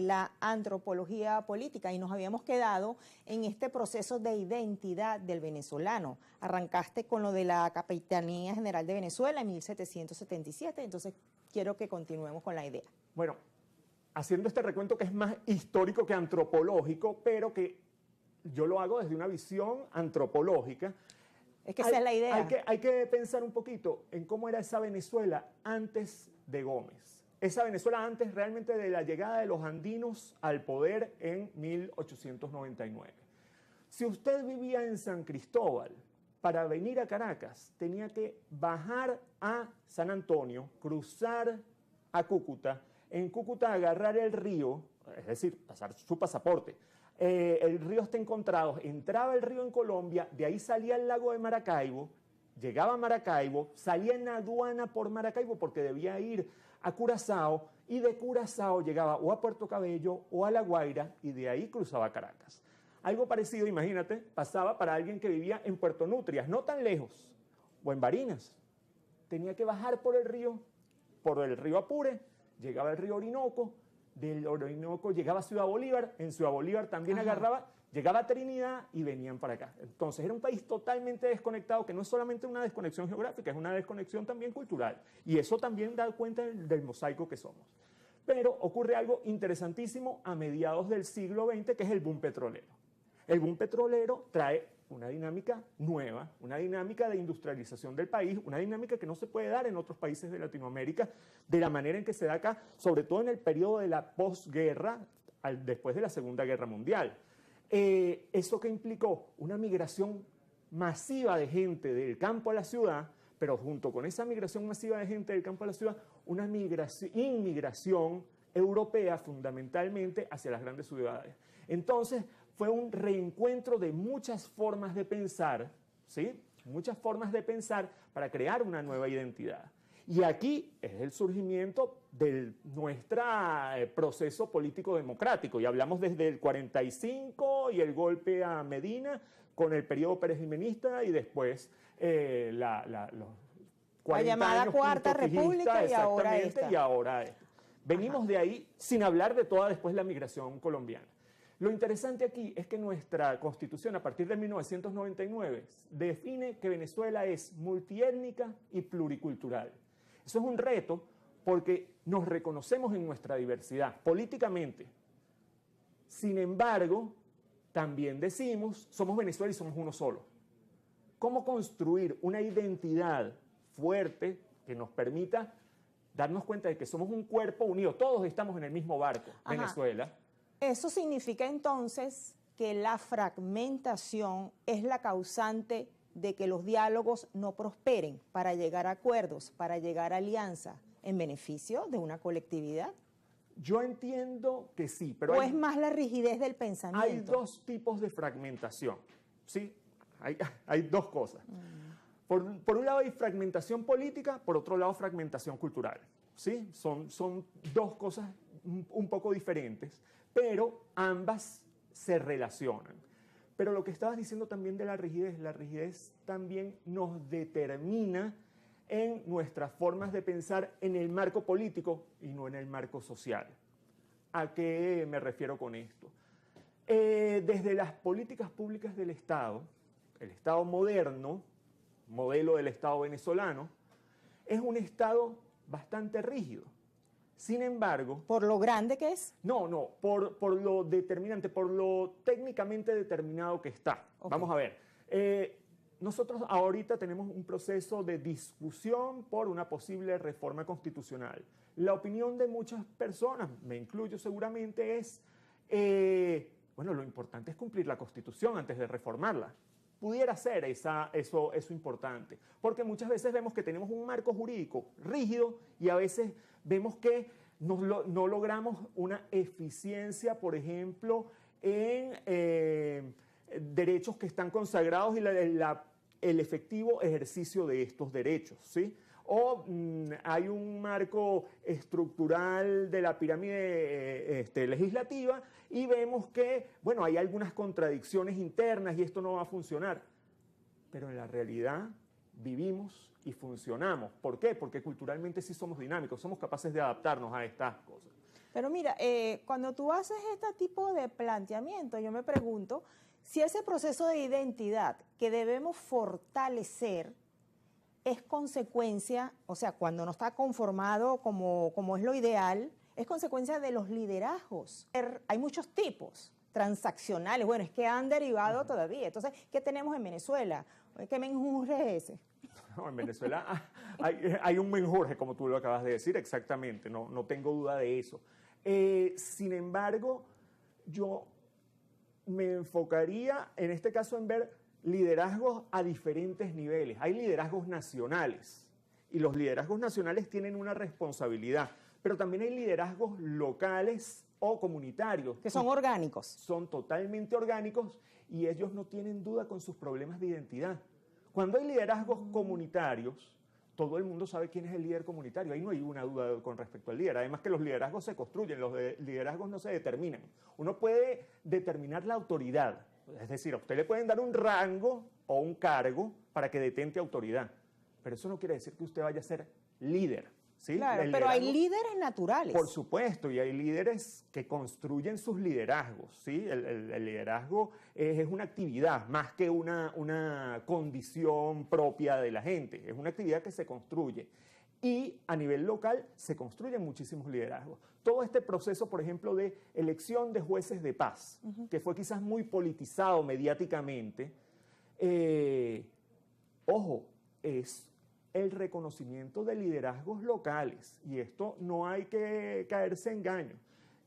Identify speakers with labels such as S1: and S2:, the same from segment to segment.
S1: la antropología política y nos habíamos quedado en este proceso de identidad del venezolano. Arrancaste con lo de la Capitanía General de Venezuela en 1777, entonces quiero que continuemos con la idea.
S2: Bueno, haciendo este recuento que es más histórico que antropológico, pero que yo lo hago desde una visión antropológica.
S1: Es que esa es la idea.
S2: Hay que pensar un poquito en cómo era esa Venezuela antes de Gómez. Esa Venezuela antes realmente de la llegada de los andinos al poder en 1899. Si usted vivía en San Cristóbal, para venir a Caracas tenía que bajar a San Antonio, cruzar a Cúcuta, en Cúcuta agarrar el río, es decir, pasar su pasaporte. El río está encontrado, entraba el río en Colombia, de ahí salía el lago de Maracaibo, llegaba a Maracaibo, salía en aduana por Maracaibo porque debía ir a Curazao y de Curazao llegaba o a Puerto Cabello o a La Guaira y de ahí cruzaba a Caracas. Algo parecido, imagínate, pasaba para alguien que vivía en Puerto Nutrias, no tan lejos, o en Barinas. Tenía que bajar por el río Apure, llegaba al río Orinoco, del Orinoco llegaba a Ciudad Bolívar, en Ciudad Bolívar también agarraba, llegaba a Trinidad y venían para acá. Entonces era un país totalmente desconectado, que no es solamente una desconexión geográfica, es una desconexión también cultural. Y eso también da cuenta del mosaico que somos. Pero ocurre algo interesantísimo a mediados del siglo XX, que es el boom petrolero. El boom petrolero trae una dinámica nueva, una dinámica de industrialización del país, una dinámica que no se puede dar en otros países de Latinoamérica de la manera en que se da acá, sobre todo en el periodo de la posguerra, después de la Segunda Guerra Mundial. ¿Eso qué implicó? Una migración masiva de gente del campo a la ciudad, pero junto con esa migración masiva de gente del campo a la ciudad, una inmigración europea fundamentalmente hacia las grandes ciudades. Entonces, fue un reencuentro de muchas formas de pensar, ¿sí? Muchas formas de pensar para crear una nueva identidad. Y aquí es el surgimiento de nuestro proceso político democrático. Y hablamos desde el 45 y el golpe a Medina, con el periodo perejimenista y después los 40
S1: la llamada
S2: años
S1: Cuarta República y ahora esta.
S2: Venimos de ahí sin hablar de toda después la migración colombiana. Lo interesante aquí es que nuestra Constitución, a partir de 1999, define que Venezuela es multiétnica y pluricultural. Eso es un reto porque nos reconocemos en nuestra diversidad políticamente. Sin embargo, también decimos, somos Venezuela y somos uno solo. ¿Cómo construir una identidad fuerte que nos permita darnos cuenta de que somos un cuerpo unido? Todos estamos en el mismo barco, Venezuela.
S1: Eso significa entonces que la fragmentación es la causante de que los diálogos no prosperen para llegar a acuerdos, para llegar a alianzas en beneficio de una colectividad.
S2: Yo entiendo que sí, pero
S1: ¿O es más la rigidez del pensamiento?
S2: Hay dos tipos de fragmentación, ¿sí? Hay dos cosas. Por un lado hay fragmentación política, por otro lado fragmentación cultural, ¿sí? Son dos cosas un poco diferentes, pero ambas se relacionan. Pero lo que estabas diciendo también de la rigidez también nos determina en nuestras formas de pensar en el marco político y no en el marco social. ¿A qué me refiero con esto? Desde las políticas públicas del Estado, el Estado moderno, modelo del Estado venezolano, es un Estado bastante rígido. Sin embargo...
S1: ¿Por lo grande que es?
S2: No, por lo determinante, por lo técnicamente determinado que está. Okay. Vamos a ver. Nosotros ahorita tenemos un proceso de discusión por una posible reforma constitucional. La opinión de muchas personas, me incluyo seguramente, es, bueno, lo importante es cumplir la Constitución antes de reformarla. Pudiera ser eso importante, porque muchas veces vemos que tenemos un marco jurídico rígido y a veces vemos que no logramos una eficiencia, por ejemplo, en derechos que están consagrados y el efectivo ejercicio de estos derechos, ¿sí? O hay un marco estructural de la pirámide legislativa y vemos que, bueno, hay algunas contradicciones internas y esto no va a funcionar. Pero en la realidad vivimos y funcionamos. ¿Por qué? Porque culturalmente sí somos dinámicos, somos capaces de adaptarnos a estas cosas.
S1: Pero mira, cuando tú haces este tipo de planteamiento, yo me pregunto si ese proceso de identidad que debemos fortalecer es consecuencia, o sea, cuando no está conformado como es lo ideal, es consecuencia de los liderazgos. Hay muchos tipos transaccionales, bueno, es que han derivado todavía. Entonces, ¿qué tenemos en Venezuela? ¿Qué menjurje es ese?
S2: No, en Venezuela hay un menjurje, como tú lo acabas de decir, exactamente, no tengo duda de eso. Sin embargo, yo me enfocaría en este caso en ver liderazgos a diferentes niveles. Hay liderazgos nacionales y los liderazgos nacionales tienen una responsabilidad, pero también hay liderazgos locales o comunitarios.
S1: Que son orgánicos.
S2: Son totalmente orgánicos y ellos no tienen duda con sus problemas de identidad. Cuando hay liderazgos comunitarios, todo el mundo sabe quién es el líder comunitario. Ahí no hay una duda con respecto al líder. Además que los liderazgos se construyen, los liderazgos no se determinan. Uno puede determinar la autoridad. Es decir, a usted le pueden dar un rango o un cargo para que detente autoridad. Pero eso no quiere decir que usted vaya a ser líder. ¿Sí?
S1: Claro, pero hay líderes naturales.
S2: Por supuesto, y hay líderes que construyen sus liderazgos, ¿sí? El liderazgo es una actividad más que una condición propia de la gente, es una actividad que se construye. Y a nivel local se construyen muchísimos liderazgos. Todo este proceso, por ejemplo, de elección de jueces de paz, que fue quizás muy politizado mediáticamente, ojo, es el reconocimiento de liderazgos locales, y esto no hay que caerse en engaño.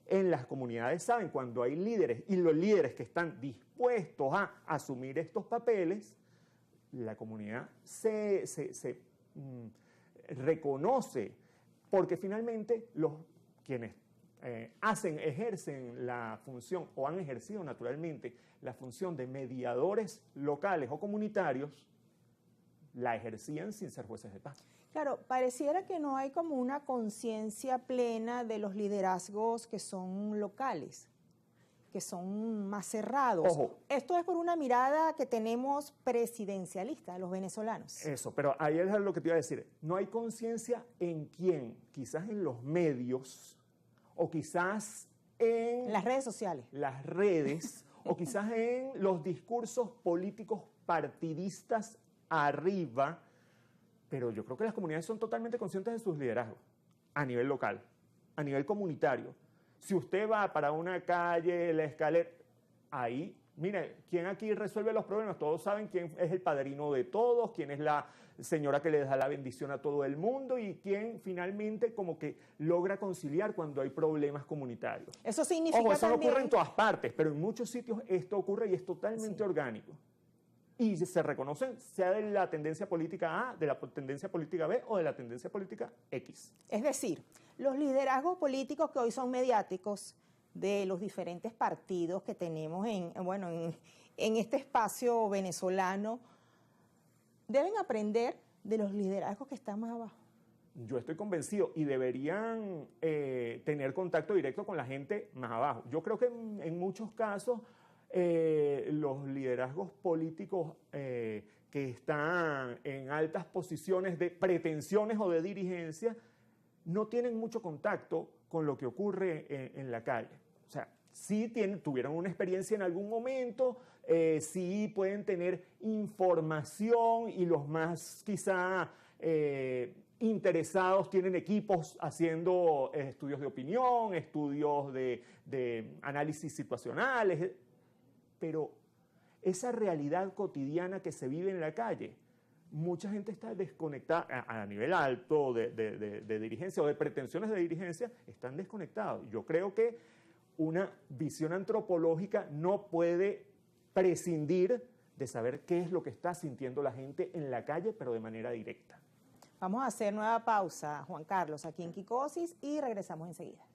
S2: En las comunidades saben cuando hay líderes, y los líderes que están dispuestos a asumir estos papeles, la comunidad se reconoce, porque finalmente quienes ejercen la función, o han ejercido naturalmente la función de mediadores locales o comunitarios, la ejercían sin ser jueces de paz.
S1: Claro, pareciera que no hay como una conciencia plena de los liderazgos que son locales, que son más cerrados.
S2: Ojo.
S1: Esto es por una mirada que tenemos presidencialista de los venezolanos.
S2: Eso, pero ahí es lo que te iba a decir. No hay conciencia en quién, quizás en los medios, o quizás en
S1: las redes sociales.
S2: Las redes, o quizás en los discursos políticos partidistas arriba, pero yo creo que las comunidades son totalmente conscientes de sus liderazgos a nivel local, a nivel comunitario. Si usted va para una calle, la escalera, ahí, mire, ¿quién aquí resuelve los problemas? Todos saben quién es el padrino de todos, quién es la señora que le da la bendición a todo el mundo y quién finalmente como que logra conciliar cuando hay problemas comunitarios.
S1: Eso significa
S2: Ojo, eso
S1: también...
S2: no ocurre en todas partes, pero en muchos sitios esto ocurre y es totalmente orgánico. Y se reconocen, sea de la tendencia política A, de la tendencia política B o de la tendencia política X.
S1: Es decir, los liderazgos políticos que hoy son mediáticos de los diferentes partidos que tenemos en este espacio venezolano, deben aprender de los liderazgos que están más abajo.
S2: Yo estoy convencido y deberían tener contacto directo con la gente más abajo. Yo creo que en muchos casos los liderazgos políticos que están en altas posiciones de pretensiones o de dirigencia no tienen mucho contacto con lo que ocurre en la calle. O sea, sí tuvieron una experiencia en algún momento, sí pueden tener información y los más quizá interesados tienen equipos haciendo estudios de opinión, estudios de análisis situacionales, pero esa realidad cotidiana que se vive en la calle, mucha gente está desconectada a nivel alto de dirigencia o de pretensiones de dirigencia, están desconectados. Yo creo que una visión antropológica no puede prescindir de saber qué es lo que está sintiendo la gente en la calle, pero de manera directa.
S1: Vamos a hacer nueva pausa, Juan Carlos, aquí en Kikosis y regresamos enseguida.